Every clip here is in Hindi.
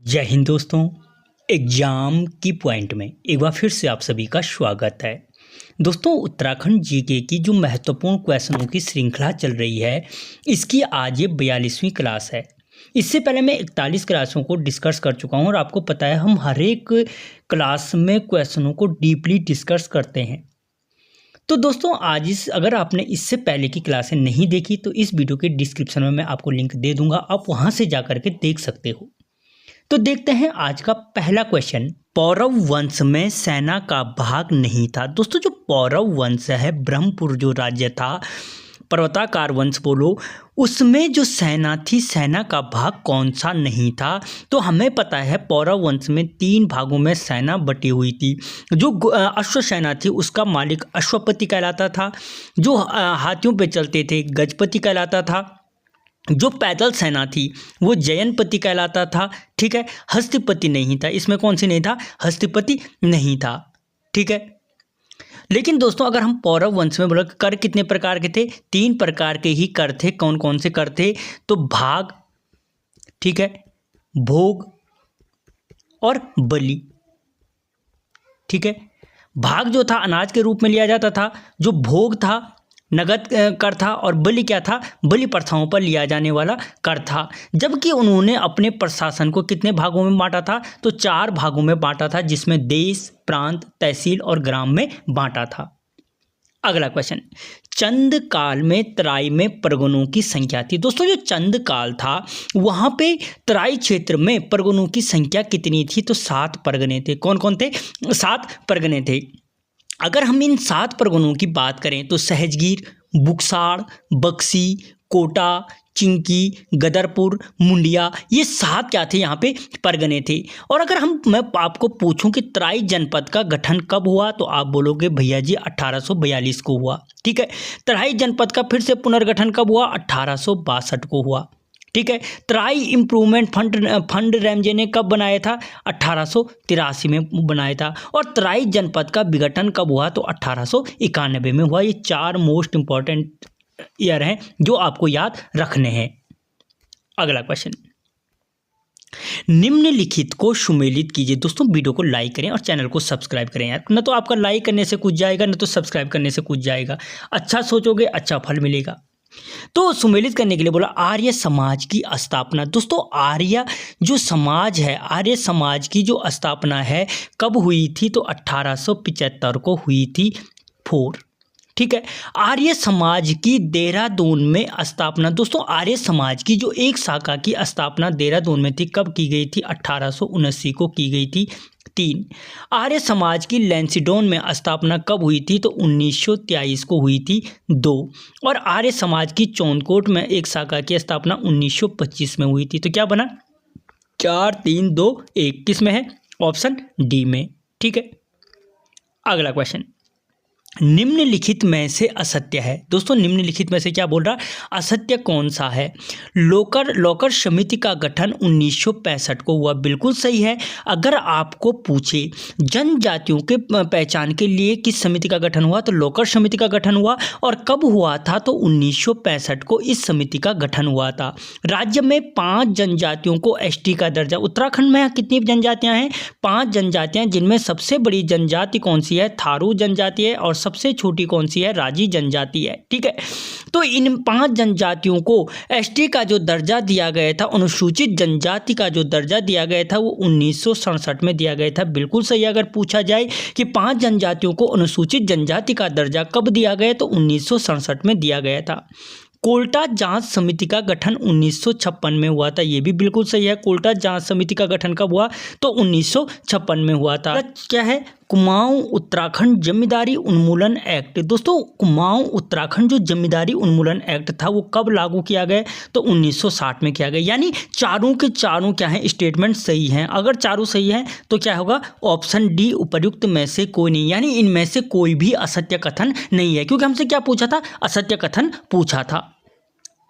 जय हिंद दोस्तों। एग्जाम की पॉइंट में एक बार फिर से आप सभी का स्वागत है। दोस्तों, उत्तराखंड जीके की जो महत्वपूर्ण क्वेश्चनों की श्रृंखला चल रही है, इसकी आज ये 42वीं क्लास है। इससे पहले मैं 41 क्लासों को डिस्कस कर चुका हूँ और आपको पता है हम हर एक क्लास में क्वेश्चनों को डीपली डिस्कस करते हैं। तो दोस्तों, अगर आपने इससे पहले की क्लासें नहीं देखी तो इस वीडियो के डिस्क्रिप्शन में मैं आपको लिंक दे दूंगा, आप वहाँ से जा करके देख सकते हो। तो देखते हैं आज का पहला क्वेश्चन। पौरव वंश में सेना का भाग नहीं था। दोस्तों, जो पौरव वंश है, ब्रह्मपुर जो राज्य था, पर्वताकार वंश बोलो, उसमें जो सेना थी, सेना का भाग कौन सा नहीं था? तो हमें पता है पौरव वंश में 3 भागों में सेना बटी हुई थी। जो अश्व सेना थी उसका मालिक अश्वपति कहलाता था। जो हाथियों पे चलते थे गजपति कहलाता था। जो पैदल सेना थी वो जयनपति कहलाता था। ठीक है, हस्तिपति नहीं था। इसमें कौन सी नहीं था? हस्तिपति नहीं था। ठीक है, लेकिन दोस्तों अगर हम पौरव वंश में बोला कर कितने प्रकार के थे? 3 प्रकार के ही कर थे। कौन कौन से कर थे? तो भाग, ठीक है, भोग और बलि। ठीक है, भाग जो था अनाज के रूप में लिया जाता था, जो भोग था नगद कर था, और बलि क्या था? बलि प्रथाओं पर लिया जाने वाला कर था। जबकि उन्होंने अपने प्रशासन को कितने भागों में बांटा था? तो 4 भागों में बांटा था, जिसमें देश, प्रांत, तहसील और ग्राम में बांटा था। अगला क्वेश्चन, चंद काल में तराई में परगनों की संख्या थी। दोस्तों, जो चंद काल था वहां पे तराई क्षेत्र में परगनों की संख्या कितनी थी? तो 7 परगने थे। कौन कौन थे? 7 परगने थे। अगर हम इन 7 परगनों की बात करें तो सहजगीर, बुक्साड़, बक्सी, कोटा, चिंकी, गदरपुर, मुंडिया, ये 7 क्या थे? यहाँ पे परगने थे। और अगर मैं आपको पूछूं कि तराई जनपद का गठन कब हुआ, तो आप बोलोगे भैया जी 1842 को हुआ। ठीक है, तराई जनपद का फिर से पुनर्गठन कब हुआ? 1862 को हुआ। ठीक है, तराई इम्प्रूवमेंट फंड रैमजे ने कब बनाया था? 1883 में बनाया था। और तराई जनपद का विघटन कब हुआ? तो 1891 में हुआ। ये 4 मोस्ट इंपॉर्टेंट ईयर हैं जो आपको याद रखने हैं। अगला क्वेश्चन, निम्नलिखित को सुमेलित कीजिए। दोस्तों, वीडियो को लाइक करें और चैनल को सब्सक्राइब करें यार, न तो आपका लाइक करने से कुछ जाएगा, न तो सब्सक्राइब करने से कुछ जाएगा। अच्छा सोचोगे अच्छा फल मिलेगा। तो सुमेलित करने के लिए बोला आर्य समाज की स्थापना। दोस्तों, आर्य जो समाज है, आर्य समाज की जो स्थापना है कब हुई थी? तो 1875 को हुई थी। 4। ठीक है, आर्य समाज की देहरादून में स्थापना। दोस्तों, आर्य समाज की जो एक शाखा की स्थापना देहरादून में थी, कब की गई थी? 1879 को की गई थी। 3। आर्य समाज की लैंसिडोन में स्थापना कब हुई थी? तो 1923 को हुई थी। 2। और आर्य समाज की चौनकोट में एक शाखा की स्थापना 1925 में हुई थी। तो क्या बना? 4, 3, 2, 1। किस में है? ऑप्शन डी में। ठीक है, अगला क्वेश्चन, निम्नलिखित में से असत्य है। दोस्तों, निम्नलिखित में से क्या बोल रहा है? असत्य कौन सा है? लोकर समिति का गठन 1965 को हुआ। बिल्कुल सही है। अगर आपको पूछे जनजातियों के पहचान के लिए किस समिति का गठन हुआ, तो लोकर समिति का गठन हुआ। और कब हुआ था? तो 1965 को इस समिति का गठन हुआ था। राज्य में 5 जनजातियों को एसटी का दर्जा। उत्तराखंड में कितनी जनजातियां हैं? 5 जनजातियां, जिनमें सबसे बड़ी जनजाति कौन सी है? थारू जनजाति है। और सबसे छोटी कौन सी है? राजी जनजाति है। ठीक है, तो इन 5 जनजातियों को एसटी का जो दर्जा दिया गया था, अनुसूचित जनजाति का जो दर्जा दिया गया था, वो 1967 में दिया गया था। बिल्कुल सही। अगर पूछा जाए कि 5 जनजातियों को अनुसूचित जनजाति का दर्जा कब दिया गया, तो 1967 में दिया गया था। कोल्टा जांच समिति का गठन 1956 में हुआ था। ये भी बिल्कुल सही है। कोल्टा जांच समिति का गठन कब हुआ? तो 1956 में हुआ था। क्या है? कुमाऊं उत्तराखंड जमींदारी उन्मूलन एक्ट। दोस्तों, कुमाऊं उत्तराखंड जो जमींदारी उन्मूलन एक्ट था वो कब लागू किया गया? तो 1960 में किया गया। यानी चारों के चारों क्या है? स्टेटमेंट सही हैं। अगर चारों सही हैं तो क्या होगा? ऑप्शन डी उपर्युक्त में से कोई नहीं, यानी इनमें से कोई भी असत्य कथन नहीं है, क्योंकि हमसे क्या पूछा था? असत्य कथन पूछा था।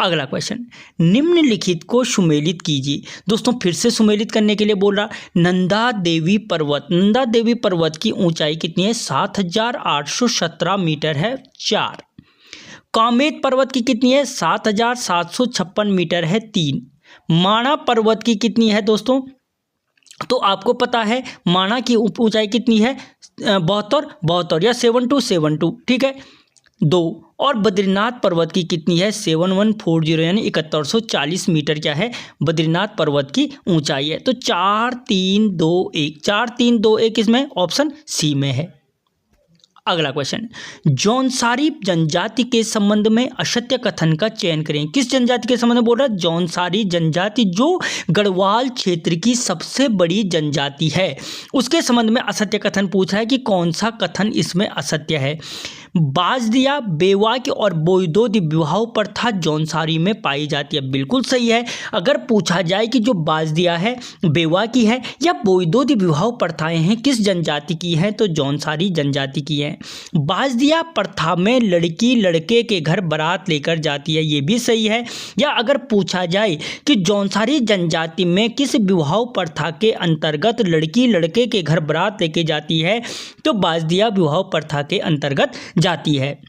अगला क्वेश्चन, निम्नलिखित को सुमेलित कीजिए। दोस्तों, फिर से सुमेलित करने के लिए बोल रहा, नंदा देवी पर्वत। नंदा देवी पर्वत की ऊंचाई कितनी है? 7817 मीटर है। 4। कामेत पर्वत की कितनी है? 7756 मीटर है। 3। माणा पर्वत की कितनी है दोस्तों? तो आपको पता है माना की ऊंचाई कितनी है 72 या 7272, ठीक है 2। और बद्रीनाथ पर्वत की कितनी है 7140 यानी 7140 मीटर क्या है बद्रीनाथ पर्वत की ऊंचाई है। तो 4321 इसमें ऑप्शन सी में है। अगला क्वेश्चन, जौनसारी जनजाति के संबंध में असत्य कथन का चयन करें। किस जनजाति के संबंध में बोल रहा है जौनसारी जनजाति, जो गढ़वाल क्षेत्र की सबसे बड़ी जनजाति है, उसके संबंध में असत्य कथन पूछा है कि कौन सा कथन इसमें असत्य है। बाजदिया, बेवाक्य और बोईदोदी विवाह प्रथा जौनसारी में पाई जाती है, बिल्कुल सही है। अगर पूछा जाए कि जो बाजदिया है, बेवाक्य है या बोईदोदी विवाह प्रथाएं हैं किस जनजाति की हैं, तो जौनसारी जनजाति की हैं। बाजदिया प्रथा में लड़की लड़के के घर बारात लेकर जाती है, ये भी सही है। या अगर पूछा जाए कि जौनसारी जनजाति में किस विवाह प्रथा के अंतर्गत लड़की लड़के के घर बारात लेके जाती है, तो बाजदिया विवाह प्रथा के अंतर्गत जाती है।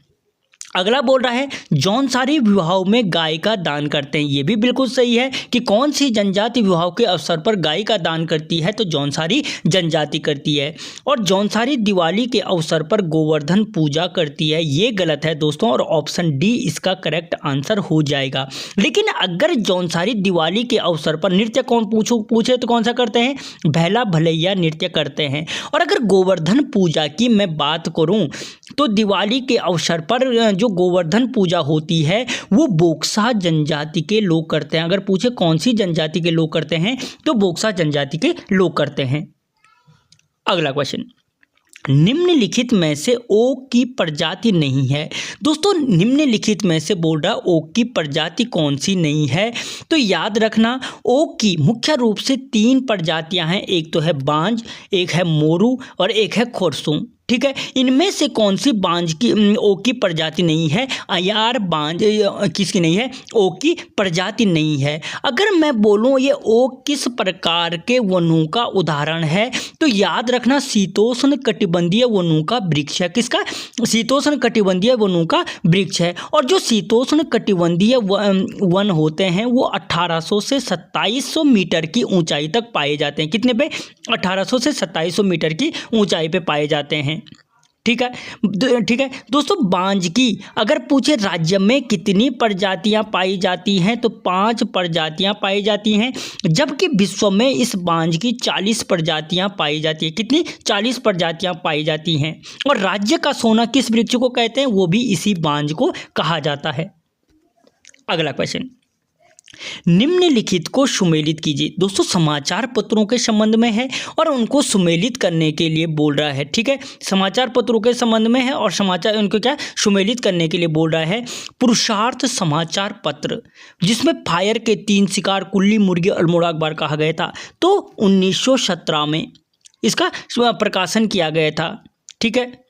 अगला बोल रहा है जौनसारी विवाहों में गाय का दान करते हैं, ये भी बिल्कुल सही है कि कौन सी जनजाति विवाह के अवसर पर गाय का दान करती है, तो जौनसारी जनजाति करती है। और जौनसारी दिवाली के अवसर पर गोवर्धन पूजा करती है, ये गलत है दोस्तों, और ऑप्शन डी इसका करेक्ट आंसर हो जाएगा। लेकिन अगर जौनसारी दिवाली के अवसर पर नृत्य कौन पूछे तो कौन सा करते हैं, भैला भलैया नृत्य करते हैं। और अगर गोवर्धन पूजा की मैं बात करूं तो दिवाली के अवसर पर जो गोवर्धन पूजा होती है वो बोक्सा जनजाति के लोग करते हैं। अगर पूछे कौन सी जनजाति के लोग करते हैं, तो बोक्सा जनजाति के लोग करते हैं। अगला क्वेश्चन, निम्नलिखित में से ओक की प्रजाति नहीं है। दोस्तों निम्नलिखित में से बोल रहा ओक की प्रजाति कौन सी नहीं है, तो याद रखना ओक की मुख्य रूप से 3 प्रजातियां हैं, एक तो है बांज, एक है मोरू और एक है खोरसूं, ठीक है। इनमें से कौन सी बांज की ओक की प्रजाति नहीं है, यार बांज किसकी नहीं है, ओक की प्रजाति नहीं है। अगर मैं बोलूं ये ओक किस प्रकार के वनों का उदाहरण है, तो याद रखना शीतोष्ण कटिबंधीय वनों का वृक्ष है। किसका, शीतोष्ण कटिबंधीय वनों का वृक्ष है। और जो शीतोष्ण कटिबंधीय वन होते हैं वो 1800 से 2700 मीटर की ऊंचाई तक पाए जाते हैं। कितने पे, 1800 से 2700 मीटर की ऊंचाई पे पाए जाते हैं, ठीक है। ठीक है दोस्तों, बांज की अगर पूछे राज्य में कितनी प्रजातियां पाई जाती हैं, तो 5 प्रजातियां पाई जाती हैं, जबकि विश्व में इस बांज की 40 प्रजातियां पाई जाती है। कितनी, 40 प्रजातियां पाई जाती हैं। और राज्य का सोना किस वृक्ष को कहते हैं, वो भी इसी बांज को कहा जाता है। अगला क्वेश्चन, निम्नलिखित को सुमेलित कीजिए। दोस्तों समाचार पत्रों के संबंध में है और उनको सुमेलित करने के लिए बोल रहा है, ठीक है। समाचार पत्रों के संबंध में है और समाचार उनको क्या सुमेलित करने के लिए बोल रहा है। पुरुषार्थ समाचार पत्र, जिसमें फायर के 3 शिकार कुल्ली, मुर्गी, अल्मोड़ा अखबार कहा गया था, तो 1917 में इसका प्रकाशन किया गया था, ठीक है।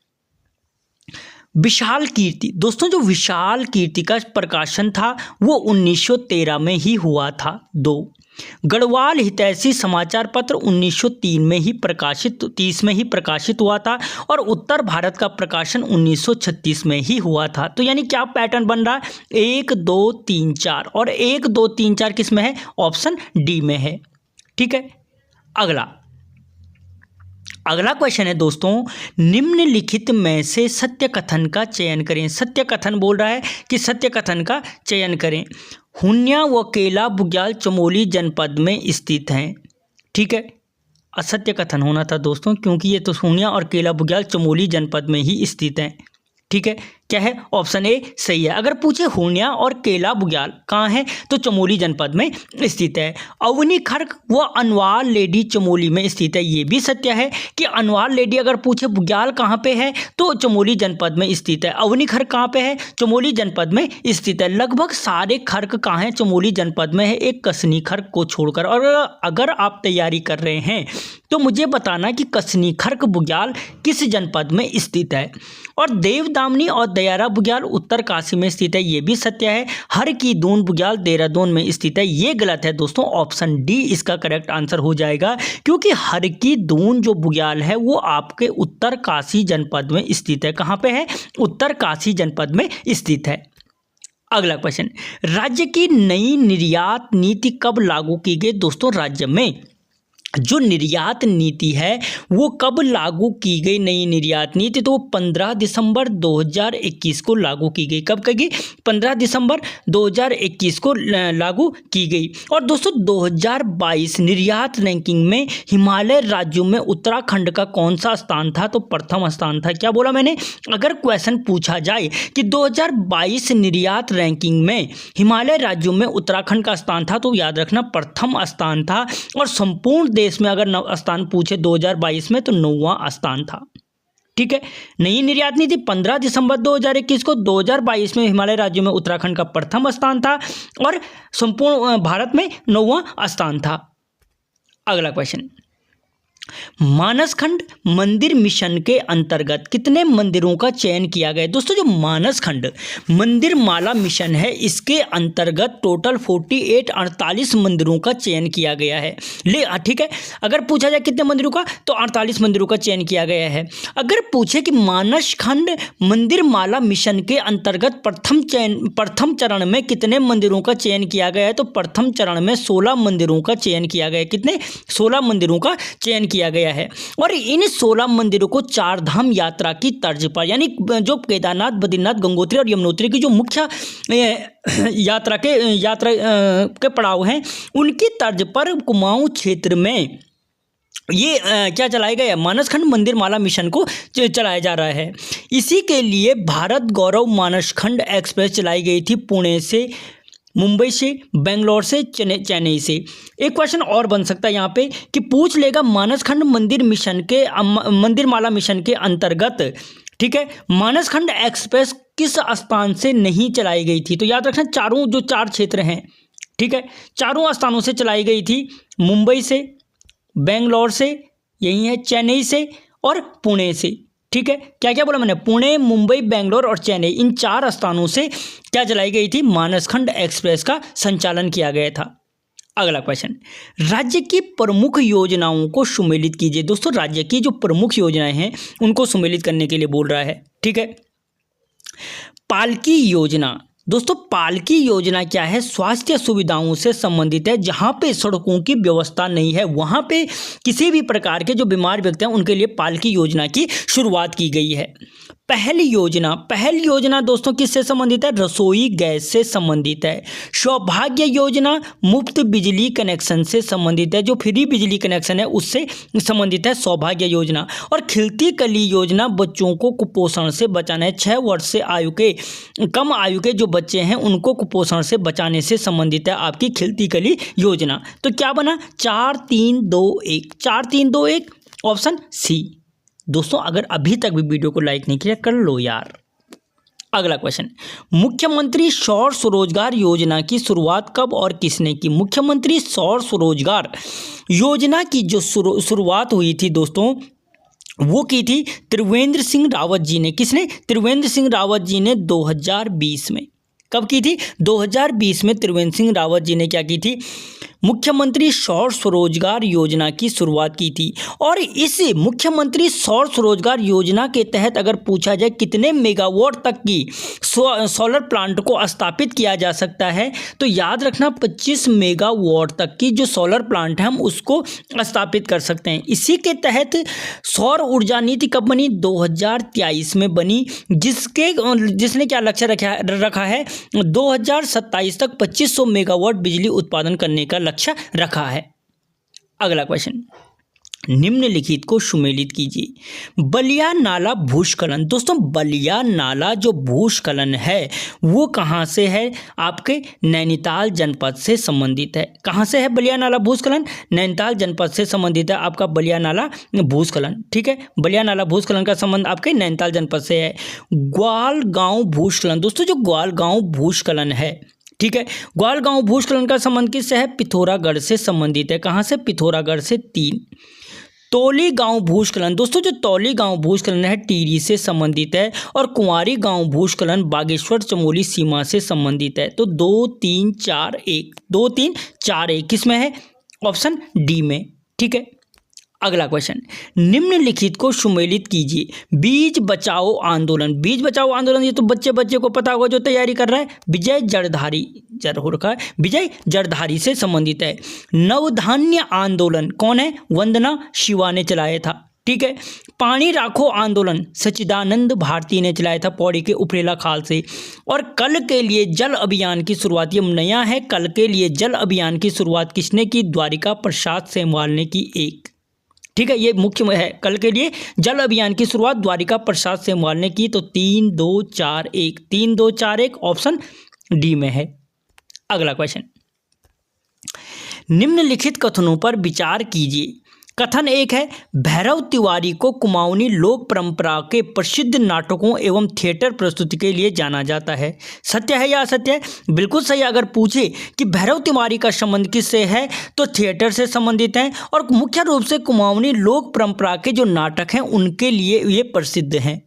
विशाल कीर्ति, दोस्तों जो विशाल कीर्ति का प्रकाशन था वो 1913 में ही हुआ था। 2 गढ़वाल हितैषी समाचार पत्र 1903 में ही प्रकाशित 30 में ही प्रकाशित हुआ था और उत्तर भारत का प्रकाशन 1936 में ही हुआ था। तो यानी क्या पैटर्न बन रहा है, 1 2 3 4 और 1 2 3 4 किस में है, ऑप्शन डी में है, ठीक है। अगला क्वेश्चन है दोस्तों, निम्नलिखित में से सत्य कथन का चयन करें। सत्य कथन बोल रहा है कि सत्य कथन का चयन करें। हुन्या व केला बुग्याल चमोली जनपद में स्थित हैं, ठीक है। असत्य कथन होना था दोस्तों, क्योंकि ये तो हुन्या और केला बुग्याल चमोली जनपद में ही स्थित हैं, ठीक है। क्या है, ऑप्शन ए सही है। अगर पूछे हुन्या और केला बुग्याल कहाँ है, तो चमोली जनपद में स्थित है। अवनी खर्क व अनवार लेडी चमोली में स्थित है, ये भी सत्य है कि अनवार लेडी अगर पूछे बुग्याल कहाँ पे है, तो चमोली जनपद में स्थित है। अवनी खर्क कहाँ पे है, चमोली जनपद में स्थित है। लगभग सारे खर्क कहाँ हैं, चमोली जनपद में है, एक कसनी खर्क को छोड़कर। और अगर आप तैयारी कर रहे हैं तो मुझे बताना कि कसनी खर्क बुग्याल किस जनपद में स्थित है। और देवदामनी और दयारा बुग्याल उत्तर काशी में स्थित है, ये भी सत्य है। हर की दून बुग्याल देहरादून में स्थित है, ये गलत है दोस्तों, ऑप्शन डी इसका करेक्ट आंसर हो जाएगा, क्योंकि हर की दून जो बुग्याल है वो आपके उत्तर काशी जनपद में स्थित है। कहाँ पे है, उत्तर काशी जनपद में स्थित है। अगला क्वेश्चन, राज्य की नई निर्यात नीति कब लागू की गई। दोस्तों राज्य में जो निर्यात नीति है वो कब लागू की गई? नई निर्यात नीति तो 15 दिसंबर 2021 को लागू की गई। कब की गई? 15 दिसंबर 2021 को लागू की गई। और दोस्तों 2022 निर्यात रैंकिंग में हिमालय राज्यों में उत्तराखंड का कौन सा स्थान था? तो प्रथम स्थान था। क्या बोला मैंने? अगर क्वेश्चन पूछा जाए कि 2022 निर्यात रैंकिंग में हिमालय राज्यों में उत्तराखंड का स्थान था, तो याद रखना प्रथम स्थान था। और संपूर्ण देश में अगर स्थान पूछे 2022 में तो 9वां स्थान था। ठीक है, नई निर्यात नीति 15 दिसंबर 2021 को, 2022 में हिमालय राज्यों में उत्तराखंड का प्रथम स्थान था और संपूर्ण भारत में 9वां स्थान था। अगला क्वेश्चन, मानसखंड मंदिर मिशन के अंतर्गत कितने मंदिरों का चयन किया गया? दोस्तों जो मानसखंड मंदिर माला मिशन है, इसके अंतर्गत टोटल 48 मंदिरों का चयन किया गया है। ठीक है, अगर पूछा जाए कितने मंदिरों का, तो 48 मंदिरों का चयन किया गया है। अगर पूछे कि मानसखंड मंदिर माला मिशन के अंतर्गत प्रथम चरण में कितने मंदिरों का चयन किया गया है, तो प्रथम चरण में 16 मंदिरों का चयन किया गया है। कितने? 16 मंदिरों का चयन किया गया है। और इन 16 मंदिरों को 4 धाम यात्रा की तर्ज पर, यानी जो केदारनाथ, बद्रीनाथ, गंगोत्री और यमुनोत्री की जो मुख्य यात्रा के पड़ाव हैं, उनकी तर्ज पर कुमाऊं क्षेत्र में ये क्या चलाया गया? मानसखंड मंदिर माला मिशन को चलाया जा रहा है। इसी के लिए भारत गौरव मानसखंड एक्सप्रेस चलाई गई थी पुणे से, मुंबई से, बेंगलोर से, चेन्नई से। एक क्वेश्चन और बन सकता है यहाँ पे कि पूछ लेगा मानसखंड मंदिर माला मिशन के अंतर्गत, ठीक है, मानसखंड एक्सप्रेस किस स्थान से नहीं चलाई गई थी? तो याद रखना जो 4 क्षेत्र हैं, ठीक है, चारों स्थानों से चलाई गई थी। मुंबई से, बेंगलोर से, यही है चेन्नई से और पुणे से। ठीक है, क्या क्या बोला मैंने? पुणे, मुंबई, बेंगलोर और चेन्नई, इन 4 स्थानों से क्या चलाई गई थी? मानसखंड एक्सप्रेस का संचालन किया गया था। अगला क्वेश्चन, राज्य की प्रमुख योजनाओं को सुमेलित कीजिए। दोस्तों राज्य की जो प्रमुख योजनाएं हैं उनको सुमेलित करने के लिए बोल रहा है। ठीक है, पालकी योजना। दोस्तों पालकी योजना क्या है? स्वास्थ्य सुविधाओं से संबंधित है। जहाँ पे सड़कों की व्यवस्था नहीं है, वहाँ पे किसी भी प्रकार के जो बीमार व्यक्ति हैं उनके लिए पालकी योजना की शुरुआत की गई है। पहल योजना दोस्तों किससे संबंधित है? रसोई गैस से संबंधित है। सौभाग्य योजना मुफ्त बिजली कनेक्शन से संबंधित है, जो फ्री बिजली कनेक्शन है उससे संबंधित है सौभाग्य योजना। और खिलती कली योजना बच्चों को कुपोषण से बचाना है। 6 वर्ष से कम आयु के जो बच्चे हैं उनको कुपोषण से बचाने से संबंधित है आपकी खिलती कली योजना। तो क्या बना? 4 3 2 1, 4 3 2 1, ऑप्शन सी। दोस्तों अगर अभी तक भी वीडियो को लाइक नहीं किया कर लो यार। अगला क्वेश्चन, मुख्यमंत्री सौर स्वरोजगार योजना की शुरुआत कब और किसने की? मुख्यमंत्री सौर स्वरोजगार योजना की जो शुरुआत हुई थी दोस्तों, वो की थी त्रिवेंद्र सिंह रावत जी ने। किसने? त्रिवेंद्र सिंह रावत जी ने 2020 में। कब की थी? 2020 में त्रिवेंद्र सिंह रावत जी ने क्या की थी? मुख्यमंत्री सौर स्वरोजगार योजना की शुरुआत की थी। और इस मुख्यमंत्री सौर स्वरोजगार योजना के तहत अगर पूछा जाए कितने मेगावाट तक की सोलर प्लांट को स्थापित किया जा सकता है, तो याद रखना 25 मेगावाट तक की जो सोलर प्लांट है हम उसको स्थापित कर सकते हैं। इसी के तहत सौर ऊर्जा नीति कब बनी? 2023 में बनी, जिसने क्या लक्ष्य रखा है? 2027 तक 2500 मेगावाट बिजली उत्पादन करने का लक्ष्य रखा है। अगला क्वेश्चन, निम्नलिखित को सुमेलित कीजिए। बलिया नाला भूस्खलन। दोस्तों बलिया नाला जो भूस्खलन है वो कहाँ से है? आपके नैनीताल जनपद से संबंधित है। कहाँ से है बलिया नाला भूस्खलन? नैनीताल जनपद से संबंधित है आपका बलिया नाला भूस्खलन। ठीक है, बलिया नाला भूस्खलन का संबंध आपके नैनीताल जनपद से है। ग्वाल गांव भूस्खलन। दोस्तों जो ग्वाल गांव भूस्खलन है, ठीक है, ग्वाल गांव भूस्खलन का संबंध किससे है? पिथौरागढ़ से संबंधित है। कहाँ से? पिथौरागढ़ से 3। तौली गांव भूस्खलन। दोस्तों जो तौली गांव भूस्खलन है टिहरी से संबंधित है। और कुंवारी गांव भूस्खलन बागेश्वर चमोली सीमा से संबंधित है। तो 2 3 4 1, 2 3 4 1 किस में है? ऑप्शन डी में। ठीक है, अगला क्वेश्चन, निम्नलिखित को सुमेलित कीजिए। बीज बचाओ आंदोलन, बीज बचाओ आंदोलन ये तो बच्चे को पता होगा जो तैयारी कर रहा है। विजय जड़धारी हो रखा है, विजय जड़धारी से संबंधित है। नवधान्य आंदोलन कौन है? वंदना शिवा ने चलाया था। ठीक है। पानी राखो आंदोलन सच्चिदानंद भारती ने चलाया था पौड़ी के उपरेला खाल से। और कल के लिए जल अभियान की शुरुआत, ये नया है, कल के लिए जल अभियान की शुरुआत किसने की? द्वारिका प्रसाद सेमवाल ने की। एक, ठीक है, ये मुख्य है। कल के लिए जल अभियान की शुरुआत द्वारिका प्रसाद सेमवाल ने की। तो 3 2 4 1, 3 2 4 1 ऑप्शन डी में है। अगला क्वेश्चन, निम्नलिखित कथनों पर विचार कीजिए। कथन एक है, भैरव तिवारी को कुमाऊनी लोक परंपरा के प्रसिद्ध नाटकों एवं थिएटर प्रस्तुति के लिए जाना जाता है। सत्य है या असत्य है? बिल्कुल सही। अगर पूछे कि भैरव तिवारी का संबंध किससे है तो थिएटर से संबंधित है और मुख्य रूप से कुमाऊनी लोक परंपरा के जो नाटक हैं उनके लिए ये प्रसिद्ध हैं।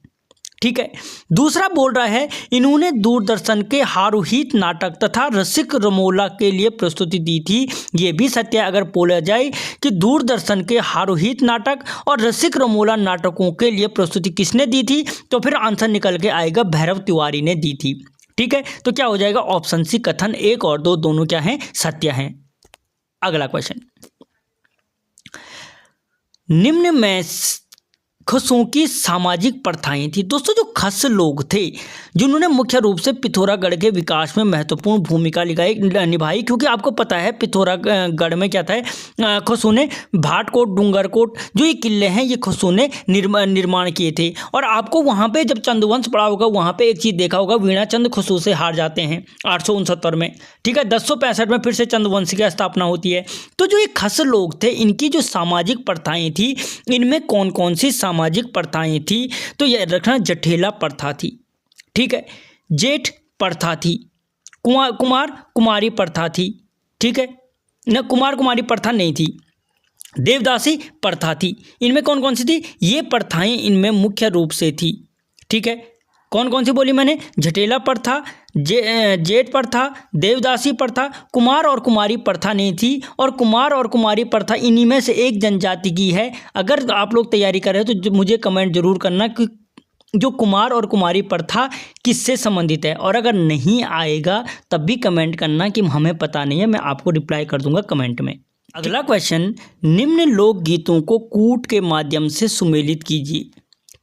ठीक है। दूसरा बोल रहा है, इन्होंने दूरदर्शन के हारोहित नाटक तथा रसिक रमोला के लिए प्रस्तुति दी थी। ये भी सत्य है। अगर बोला जाए कि दूरदर्शन के हारोहित नाटक और रसिक रमोला नाटकों के लिए प्रस्तुति किसने दी थी तो फिर आंसर निकल के आएगा भैरव तिवारी ने दी थी। ठीक है। तो क्या हो जाएगा? ऑप्शन सी, कथन 1 और 2 दोनों क्या हैं? सत्य हैं। अगला क्वेश्चन, निम्न में खसों की सामाजिक प्रथाएं थी। दोस्तों, जो खस लोग थे जिन्होंने मुख्य रूप से पिथौरागढ़ के विकास में महत्वपूर्ण भूमिका निभाई, क्योंकि आपको पता है पिथौरागढ़ में क्या था, खसों ने भाटकोट, डूंगरकोट जो ये किले हैं ये खसों ने निर्माण किए थे। और आपको वहाँ पे जब चंद्रवंश पढ़ा होगा वहाँ पे एक चीज़ देखा होगा, वीणाचंद खसों से हार जाते हैं 869 में। ठीक है। 1065 में फिर से चंद्रवंश की स्थापना होती है। तो जो ये खस लोग थे इनकी जो सामाजिक प्रथाएं थी, इनमें कौन कौन सी सामाजिक प्रथाएं थी तो यह रखना, जठेला प्रथा थी। ठीक है। जेठ प्रथा थी। कुमार कुमारी प्रथा थी। ठीक है न, कुमार कुमारी प्रथा नहीं थी। देवदासी प्रथा थी। इनमें कौन कौन सी थी? ये प्रथाएं इनमें मुख्य रूप से थी। ठीक है। कौन कौन सी बोली मैंने? जटेला प्रथा, जेठ प्रथा, देवदासी प्रथा, कुमार और कुमारी प्रथा नहीं थी। और कुमार और कुमारी प्रथा इन्हीं में से एक जनजाति की है। अगर आप लोग तैयारी कर रहे हो तो मुझे कमेंट जरूर करना कि जो कुमार और कुमारी प्रथा किससे संबंधित है, और अगर नहीं आएगा तब भी कमेंट करना कि हमें पता नहीं है, मैं आपको रिप्लाई कर दूंगा कमेंट में। अगला क्वेश्चन, निम्न लोकगीतों को कूट के माध्यम से सुमेलित कीजिए।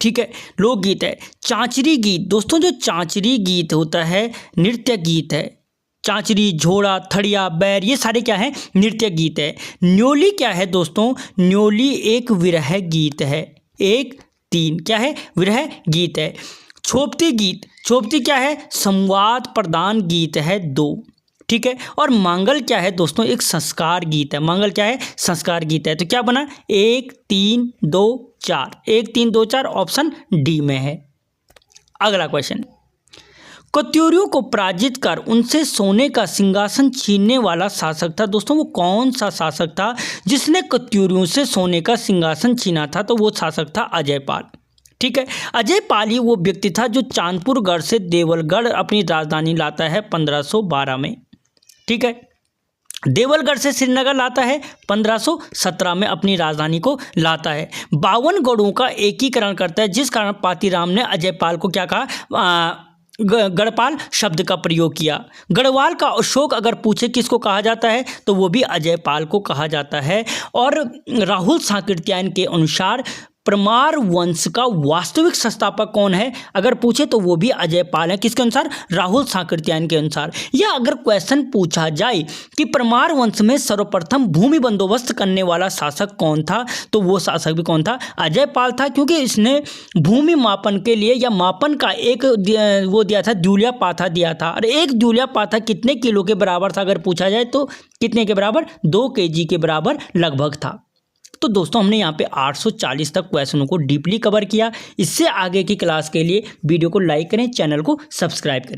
ठीक है। लोकगीत है चांचरी गीत। दोस्तों, जो चांचरी गीत होता है नृत्य गीत है। चांचरी, झोड़ा, थड़िया, बैर ये सारे क्या है? नृत्य गीत है। न्योली क्या है दोस्तों? न्योली एक विरह गीत है। 1 3 क्या है? विरह गीत है। छोपती गीत, छोपती क्या है? संवाद प्रदान गीत है 2। ठीक है। और मांगल क्या है दोस्तों? एक संस्कार गीत है। मांगल क्या है? संस्कार गीत है। तो क्या बना? 1 3 2 4, 1 3 2 4 ऑप्शन डी में है। अगला क्वेश्चन, कत्यूरियों को पराजित कर उनसे सोने का सिंहासन छीनने वाला शासक था। दोस्तों, वो कौन सा शासक था जिसने कत्यूरियों से सोने का सिंहासन छीना था? तो वो शासक था अजयपाल। ठीक है। अजयपाल ही वो व्यक्ति था जो चांदपुर गढ़ से देवलगढ़ अपनी राजधानी लाता है 1512 में। ठीक है। देवलगढ़ से श्रीनगर लाता है 1517 में, अपनी राजधानी को लाता है। 52 गढ़ों का एकीकरण करता है, जिस कारण पातीराम ने अजयपाल को क्या कहा? गढ़पाल शब्द का प्रयोग किया। गढ़वाल का अशोक अगर पूछे किसको कहा जाता है तो वो भी अजयपाल को कहा जाता है। और राहुल सांकृत्यायन के अनुसार परमार वंश का वास्तविक संस्थापक कौन है अगर पूछे तो वो भी अजयपाल है। किसके अनुसार? राहुल सांकृत्यायन के अनुसार। या अगर क्वेश्चन पूछा जाए कि परमार वंश में सर्वप्रथम भूमि बंदोबस्त करने वाला शासक कौन था तो वो शासक भी कौन था? अजयपाल था, क्योंकि इसने भूमि मापन के लिए या मापन का एक वो दिया था, द्यूलिया पाथा दिया था। और एक द्यूलिया पाथा कितने किलो के बराबर था अगर पूछा जाए तो कितने के बराबर? 2 kg के बराबर लगभग था। तो दोस्तों, हमने यहाँ पे 840 तक क्वेश्चनों को डीपली कवर किया। इससे आगे की क्लास के लिए वीडियो को लाइक करें, चैनल को सब्सक्राइब करें।